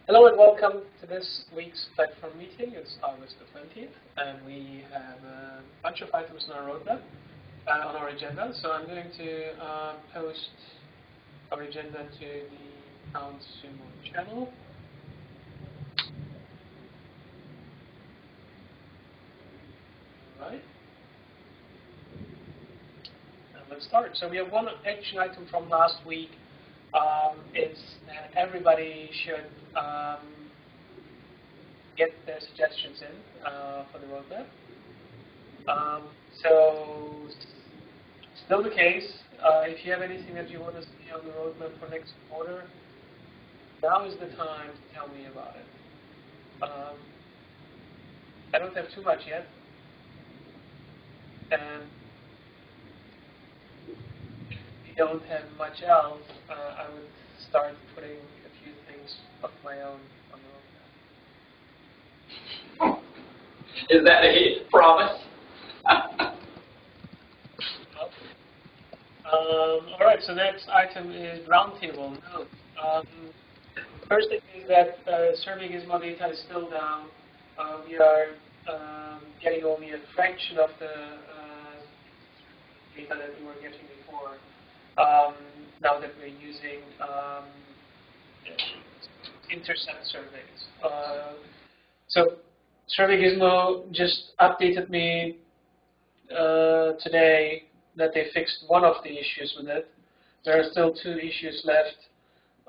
Hello and welcome to this week's platform meeting. It's August the 20th, and we have a bunch of items on our roadmap, on our agenda. So I'm going to post our agenda to the SUMO channel. All right. And let's start. So we have one action item from last week. Is that everybody should get their suggestions in for the roadmap. So, still the case. If you have anything that you want to see on the roadmap for next quarter, now is the time to tell me about it. I don't have too much yet, and if you don't have much else, I would start putting a few things of my own on the roadmap. Is that a promise? All right, so next item is roundtable. First thing is that survey gizmo data is still down. We are getting only a fraction of the data that we were getting before. Now that we're using intercept surveys. So Survey Gizmo just updated me today that they fixed one of the issues with it. There are still 2 issues left,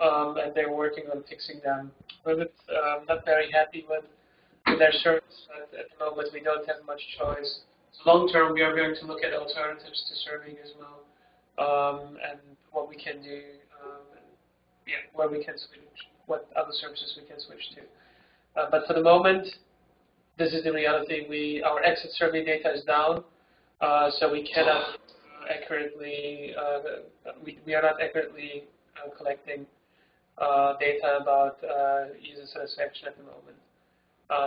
and they're working on fixing them. We're not very happy with their service, but at the moment we don't have much choice. So long term, we are going to look at alternatives to Survey Gizmo and what we can do, where we can switch, what other services we can switch to. But for the moment, this is the reality. Our exit survey data is down, so we cannot accurately, we are not accurately collecting data about user satisfaction at the moment.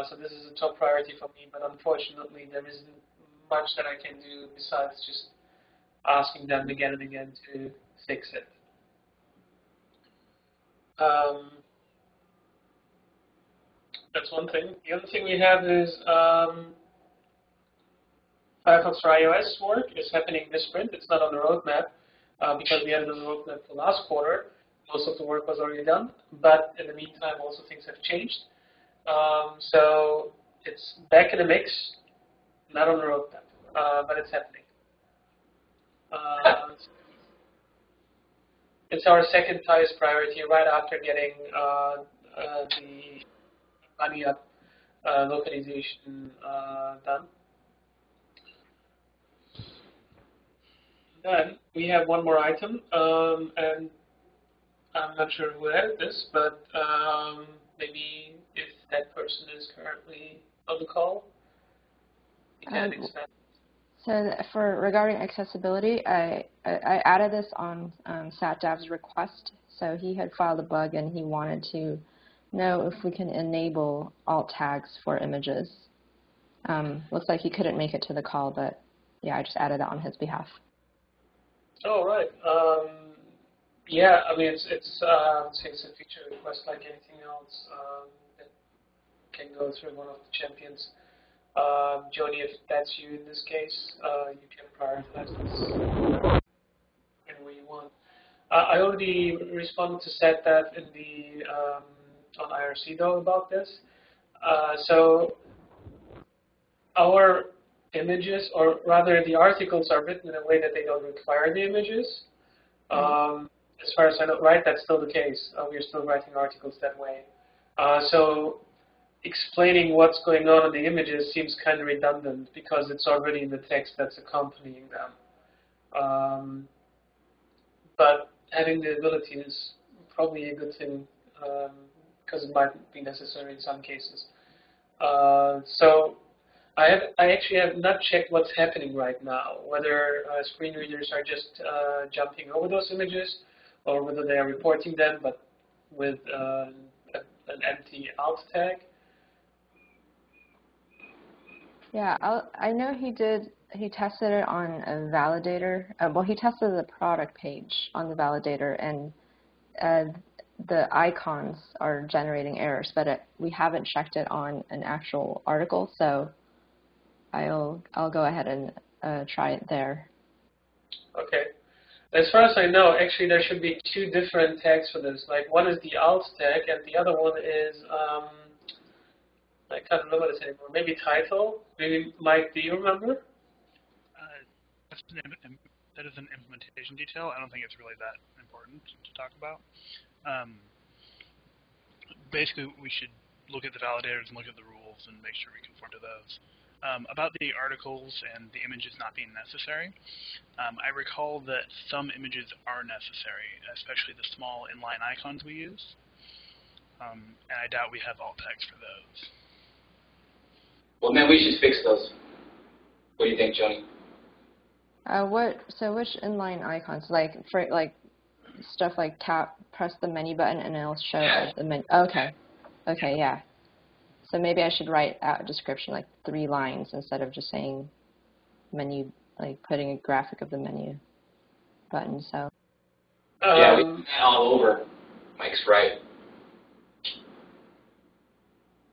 So this is a top priority for me, but unfortunately there isn't much that I can do besides just asking them again and again to fix it. That's one thing. The other thing we have is Firefox for iOS work is happening this sprint. It's not on the roadmap because we had it on the roadmap for last quarter. Most of the work was already done, but in the meantime, also things have changed. So it's back in the mix, not on the roadmap, but it's happening. It's our second highest priority, right after getting the bunny up localization done. Then we have one more item, and I'm not sure who added this, but maybe if that person is currently on the call, you can expand. So regarding accessibility, I added this on SatDav's request. So he had filed a bug and he wanted to know if we can enable alt tags for images. Looks like he couldn't make it to the call, but yeah, I just added it on his behalf. Oh, right. Yeah, I mean, it's a feature request like anything else that can go through one of the champions. Jody, if that's you in this case, you can prioritize this any way you want. I already responded to SatDav in the on IRC though about this. So our images, or rather the articles, are written in a way that they don't require the images. As far as I know, right, that's still the case. We're still writing articles that way. So explaining what's going on in the images seems kind of redundant because it's already in the text that's accompanying them. But having the ability is probably a good thing because it might be necessary in some cases. So I actually have not checked what's happening right now, whether screen readers are just jumping over those images or whether they are reporting them but with an empty alt tag. Yeah, I know he tested it on a validator. Well, he tested the product page on the validator, and the icons are generating errors, but we haven't checked it on an actual article, so I'll go ahead and try it there. Okay. As far as I know, actually there should be two different tags for this. Like one is the alt tag, and the other one is I can't remember this anymore. Maybe title. Maybe Mike, do you remember? That is an implementation detail. I don't think it's really that important to talk about. Basically, we should look at the validators and look at the rules and make sure we conform to those. About the articles and the images not being necessary, I recall that some images are necessary, especially the small inline icons we use. And I doubt we have alt text for those. Well, then we should fix those. What do you think, Joni? So which inline icons? Like for stuff like press the menu button and it'll show the menu. Okay, yeah. So maybe I should write out a description like 3 lines instead of just saying menu, like putting a graphic of the menu button. So. Yeah, we do that all over. Mike's right.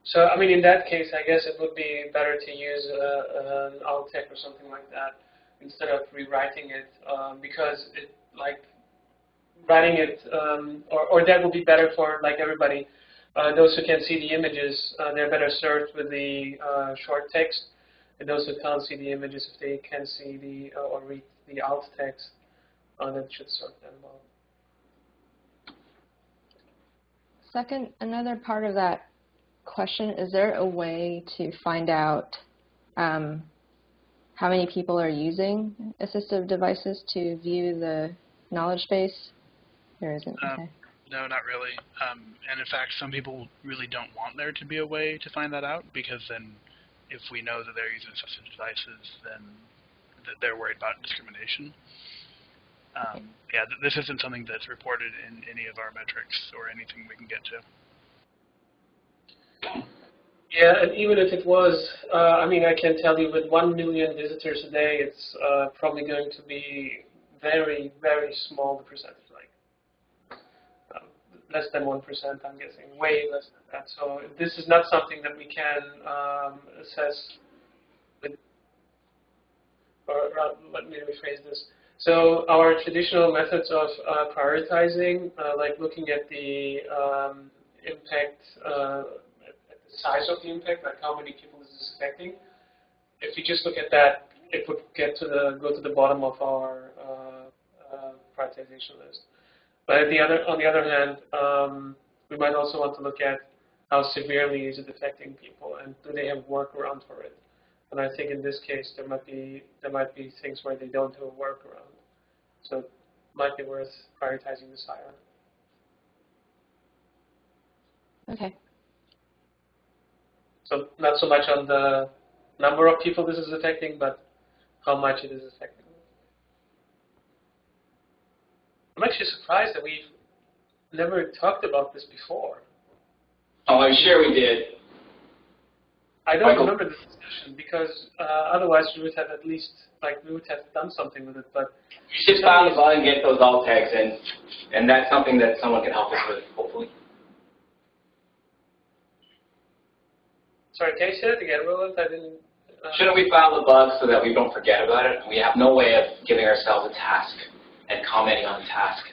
So, I mean, in that case, I guess it would be better to use an alt tag or something like that instead of rewriting it, because it, like, writing it, or that would be better for, like, everybody. Those who can see the images, they're better served with the short text, and those who can't see the images, if they can see the or read the alt text, that should serve them well. Second, another part of that question, is there a way to find out how many people are using assistive devices to view the knowledge base? There isn't. Okay. No, not really. And in fact, some people really don't want there to be a way to find that out, because then if we know that they're using assistive devices, then they're worried about discrimination. Yeah, this isn't something that's reported in any of our metrics or anything we can get to. Yeah, and even if it was, I mean, I can tell you with 1 million visitors a day, it's probably going to be very, very small the percentage, like less than 1%, I'm guessing, way less than that. So this is not something that we can assess with, or let me rephrase this. So our traditional methods of prioritizing, like looking at the impact, size of the impact, like how many people is this affecting. If you just look at that, it would go to the bottom of our prioritization list. But on the other hand, we might also want to look at how severely is it affecting people, and do they have workaround for it. And I think in this case there might be things where they don't have a workaround, so it might be worth prioritizing this higher. Okay. So not so much on the number of people this is affecting, but how much it is affecting. I'm actually surprised that we've never talked about this before. Oh, I'm sure we did. I don't remember this discussion, because otherwise we would have at least, like, we would have done something with it. But you should file the bug and get those alt tags in, and that's something that someone can help us with, hopefully. Sorry, can you say that again, Roland? I didn't. Shouldn't we file the bug so that we don't forget about it? We have no way of giving ourselves a task and commenting on the task.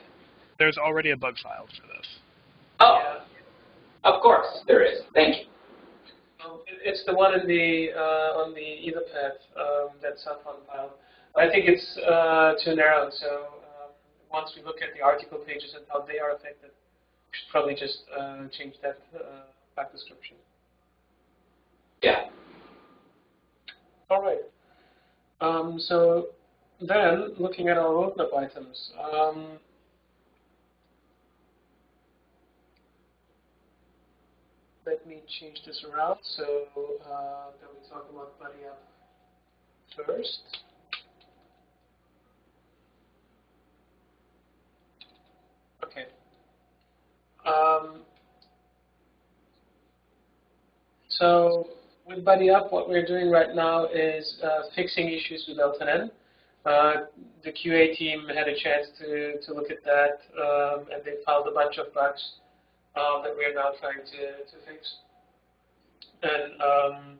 There's already a bug filed for this. Oh, yeah. Of course there is. Thank you. It's the one in the on the Etherpad that's up on file. I think it's too narrow. So once we look at the article pages and how they are affected, we should probably just change that back description. Yeah. All right. So then, looking at our roadmap items. Let me change this around so that we talk about Buddy Up first. Okay. So with Buddy Up, what we're doing right now is fixing issues with L10N. The QA team had a chance to look at that, and they found a bunch of bugs that we are now trying to fix. And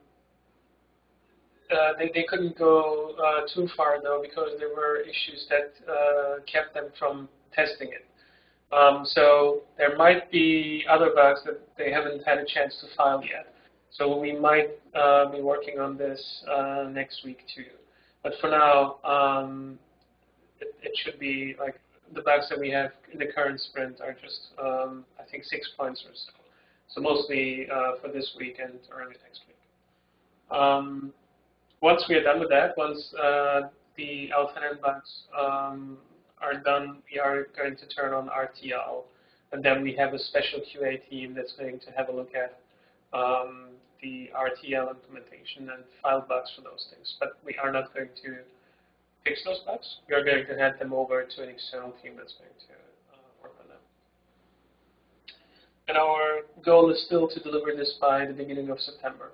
they couldn't go too far, though, because there were issues that kept them from testing it. So there might be other bugs that they haven't had a chance to file yet. So we might be working on this next week, too. But for now, it should be like the bugs that we have in the current sprint are just, I think, 6 points or so. So mostly for this week and early next week. Once we are done with that, once the alternate bugs are done, we are going to turn on RTL. And then we have a special QA team that's going to have a look at the RTL implementation and file bugs for those things. But we are not going to fix those bugs. We are going to hand them over to an external team that's going to work on them. And our goal is still to deliver this by the beginning of September.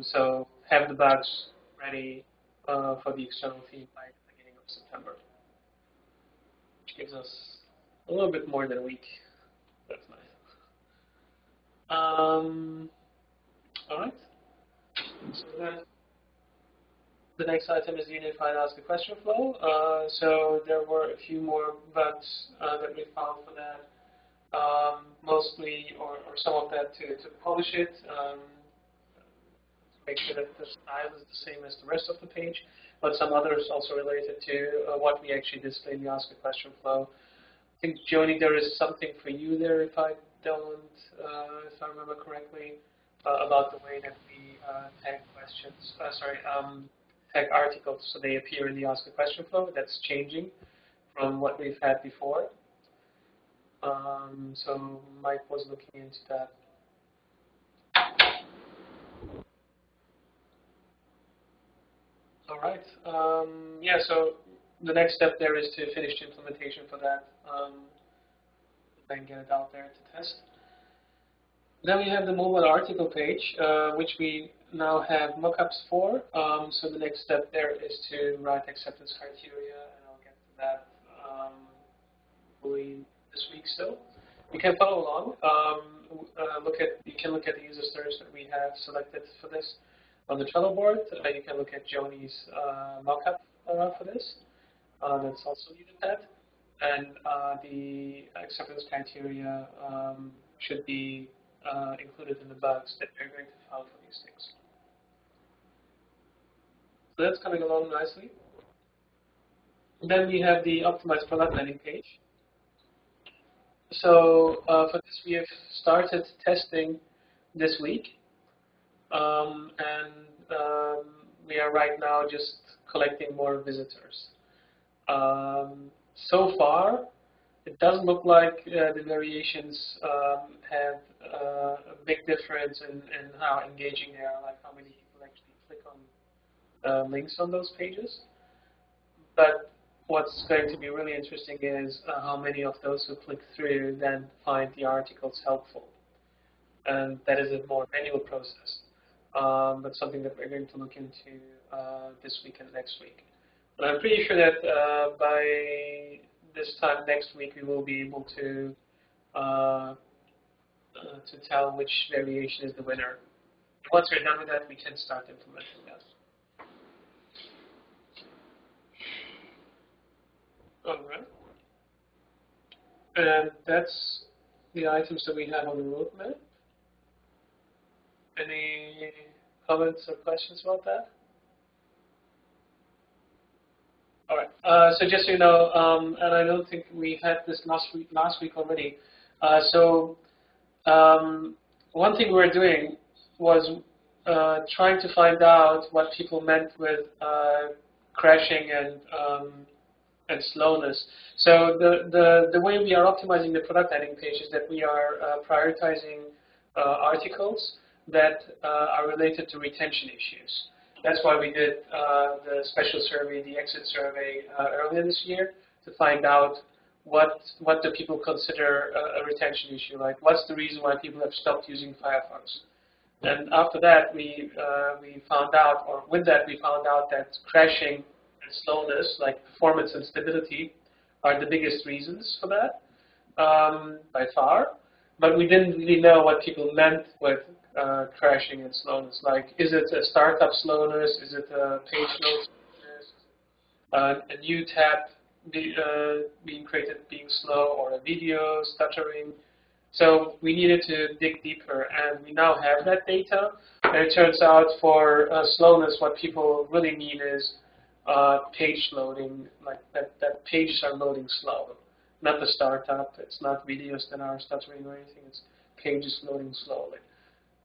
So have the bugs ready for the external team by the beginning of September, which gives us a little bit more than a week. That's nice. All right. So then the next item is the Unified Ask a Question flow. So there were a few more bugs that we found for that. Mostly, or some of that to polish it, make sure that the style is the same as the rest of the page, but some others also related to what we actually display in the Ask a Question flow. I think, Joni, there is something for you there, if I remember correctly, about the way that we tag questions, tag articles so they appear in the Ask a Question flow. That's changing from what we've had before. So Mike was looking into that. All right. Yeah, so the next step there is to finish the implementation for that and get it out there to test. Then we have the mobile article page, which we now have mockups for. So the next step there is to write acceptance criteria, and I'll get to that hopefully this week still. You can follow along. You can look at the user stories that we have selected for this on the Trello board. You can look at Joni's mockup for this. That's also needed that. And the acceptance criteria should be included in the bugs that we're going to file for these things. So that's coming along nicely. Then we have the optimized product landing page. So for this, we have started testing this week. We are right now just collecting more visitors. So far, it doesn't look like the variations have a big difference in how engaging they are, like how many people actually click on links on those pages. But what's going to be really interesting is how many of those who click through then find the articles helpful. And that is a more manual process, but something that we're going to look into this week and next week. But I'm pretty sure that by this time next week, we will be able to tell which variation is the winner. Once we're done with that, we can start implementing that. All right. And that's the items that we have on the roadmap. Any comments or questions about that? All right. So just so you know, and I don't think we had this last week already. One thing we were doing was trying to find out what people meant with crashing and slowness. So the way we are optimizing the product landing page is that we are prioritizing articles that are related to retention issues. That's why we did the special survey, the exit survey, earlier this year to find out what do people consider a retention issue, like what's the reason why people have stopped using Firefox. And after that, we found out, or with that, we found out that crashing and slowness, like performance and stability, are the biggest reasons for that, by far. But we didn't really know what people meant with crashing and slowness. Like, is it a startup slowness? Is it a page load slowness? A new tab being created being slow, or a video stuttering? So we needed to dig deeper, and we now have that data. And it turns out for slowness, what people really mean is page loading, like that pages are loading slow, not the startup. It's not videos that are stuttering or anything. It's pages loading slowly.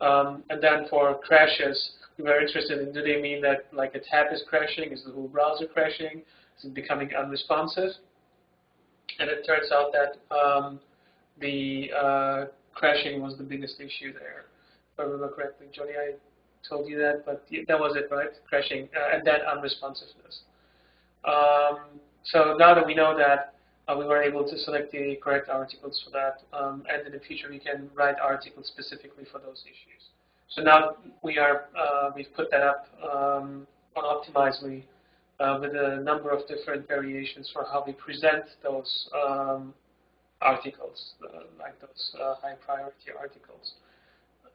And then for crashes, we were interested in, do they mean that like a tab is crashing? Is the whole browser crashing? Is it becoming unresponsive? And it turns out that the crashing was the biggest issue there. If I remember correctly, Johnny, I told you that, but that was it, right? Crashing, and then unresponsiveness. So now that we know that, we were able to select the correct articles for that, and in the future we can write articles specifically for those issues. So now we've put that up on Optimizely with a number of different variations for how we present those articles, like those high priority articles.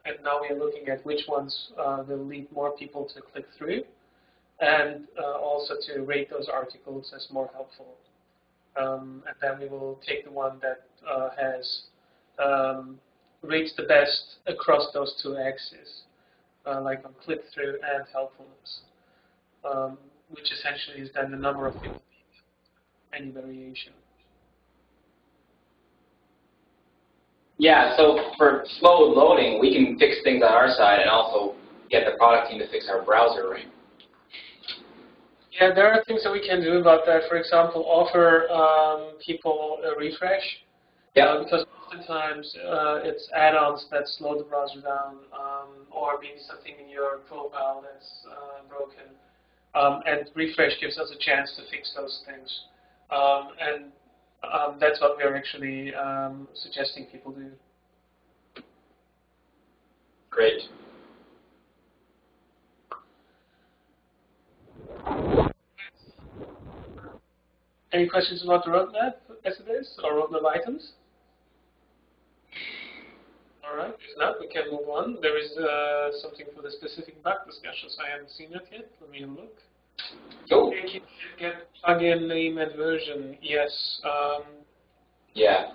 And now we are looking at which ones will lead more people to click through, and also to rate those articles as more helpful. And then we will take the one that has rates the best across those two axes, like on click-through and helpfulness, which essentially is then the number of people, any variation. Yeah, so for slow loading, we can fix things on our side and also get the product team to fix our browser ring. Yeah, there are things that we can do about that. For example, offer people a refresh. Yeah. Because oftentimes it's add-ons that slow the browser down, or maybe something in your profile that's broken. And refresh gives us a chance to fix those things. And that's what we're actually suggesting people do. Great. Any questions about the roadmap as it is, or roadmap items? All right, if not, we can move on. There is something for the specific bug discussions. I haven't seen that yet. Let me look. Cool. Get plugin name and version. Yes. Yeah.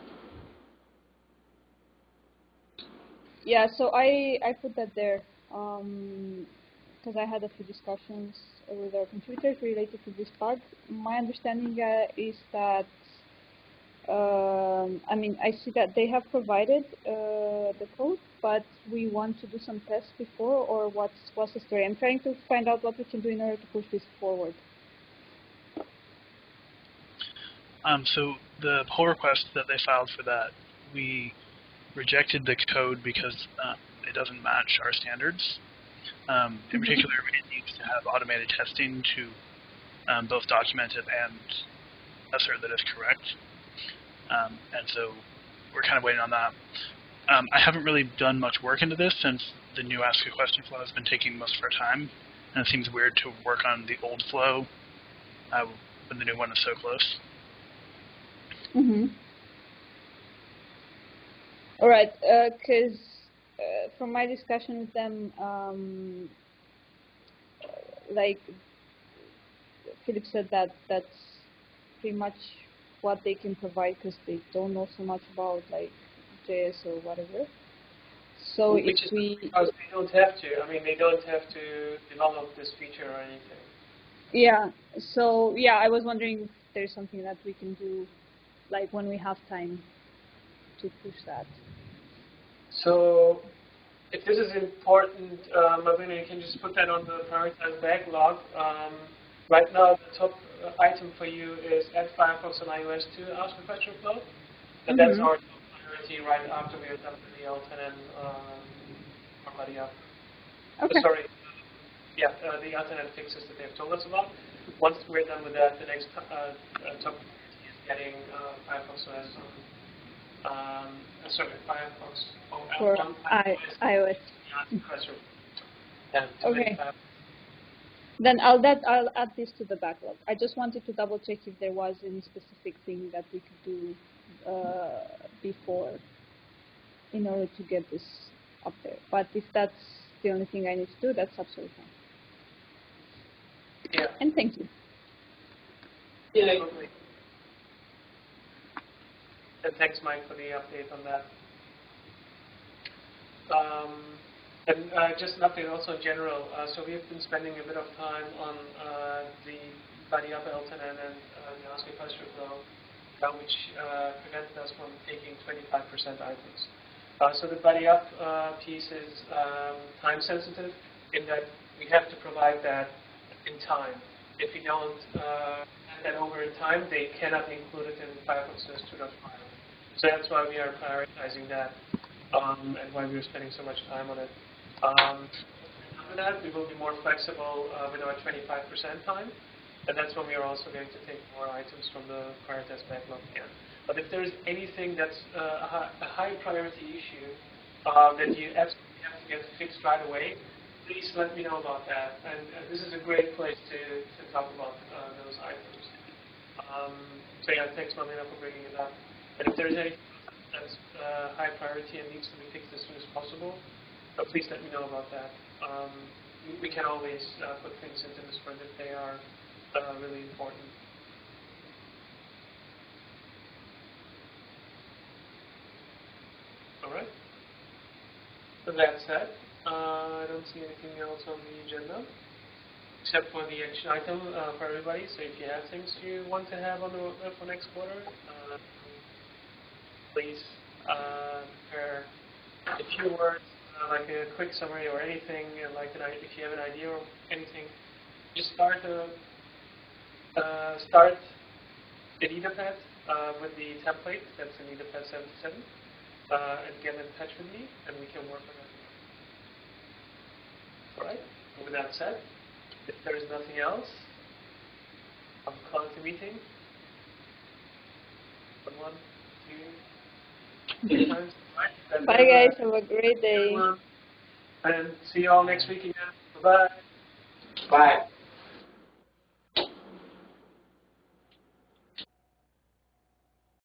Yeah, so I put that there because I had a few discussions with our contributors related to this bug. My understanding is that, I mean, I see that they have provided the code, but we want to do some tests before, or what's the story? I'm trying to find out what we can do in order to push this forward. So the pull request that they filed for that, we rejected the code because it doesn't match our standards. In particular, it needs to have automated testing to both document it and assert that it's correct. And so we're kind of waiting on that. I haven't really done much work into this since the new Ask a Question flow has been taking most of our time, and it seems weird to work on the old flow when the new one is so close. Mm-hmm. All right, because from my discussion with them, like Philip said, that's pretty much what they can provide because they don't know so much about like JS or whatever. So Which if we because they don't have to. I mean, they don't have to develop this feature or anything. yeah. So yeah, I was wondering if there's something that we can do, like when we have time to push that. So if this is important, Marina, you can just put that on the prioritized backlog. Right now, the top item for you is add Firefox on iOS to Ask a Question flow. And that's our top priority right after we have done the Alten and Okay. sorry. Yeah, the Alten fixes that they've told us about. Once we're done with that, the next top priority is getting Firefox OS on. Sorry, Firefox For on iOS. Yeah, Okay. Then I'll add this to the backlog. I just wanted to double check if there was any specific thing that we could do before in order to get this up there. But if that's the only thing I need to do, that's absolutely fine. Yeah. And thank you. Yeah. Absolutely. And thanks, Mike, for the update on that. And just an update also in general. So we've been spending a bit of time on the Buddy Up Elton and the Ask a Question flow, which prevented us from taking 25% items. So the Buddy Up piece is time sensitive in that we have to provide that in time. If we don't hand that over in time, they cannot include it in Firefox OS 2.5. So that's why we are prioritizing that and why we're spending so much time on it. After that, we will be more flexible with our 25% time, and that's when we are also going to take more items from the prioritized backlog again. But if there is anything that's a high priority issue that you absolutely have to get fixed right away, please let me know about that. And this is a great place to talk about those items. So yeah, thanks, Marlena, for bringing it up. And if there's anything that's high priority and needs to be fixed as soon as possible, please let me know about that. We can always put things into the sprint if they are really important. All right. With that said, I don't see anything else on the agenda except for the action item for everybody. So if you have things you want to have on the roadmap for next quarter, please prepare a few words, like a quick summary or anything, like if you have an idea or anything, just start an Etherpad with the template, that's an Etherpad 77, and get in touch with me, and we can work on it. All right, and with that said, if there is nothing else, I'll close the meeting. 1, 2, 3 times. Right. Bye, guys. Have a great day. And see you all next week again. Bye-bye. Bye.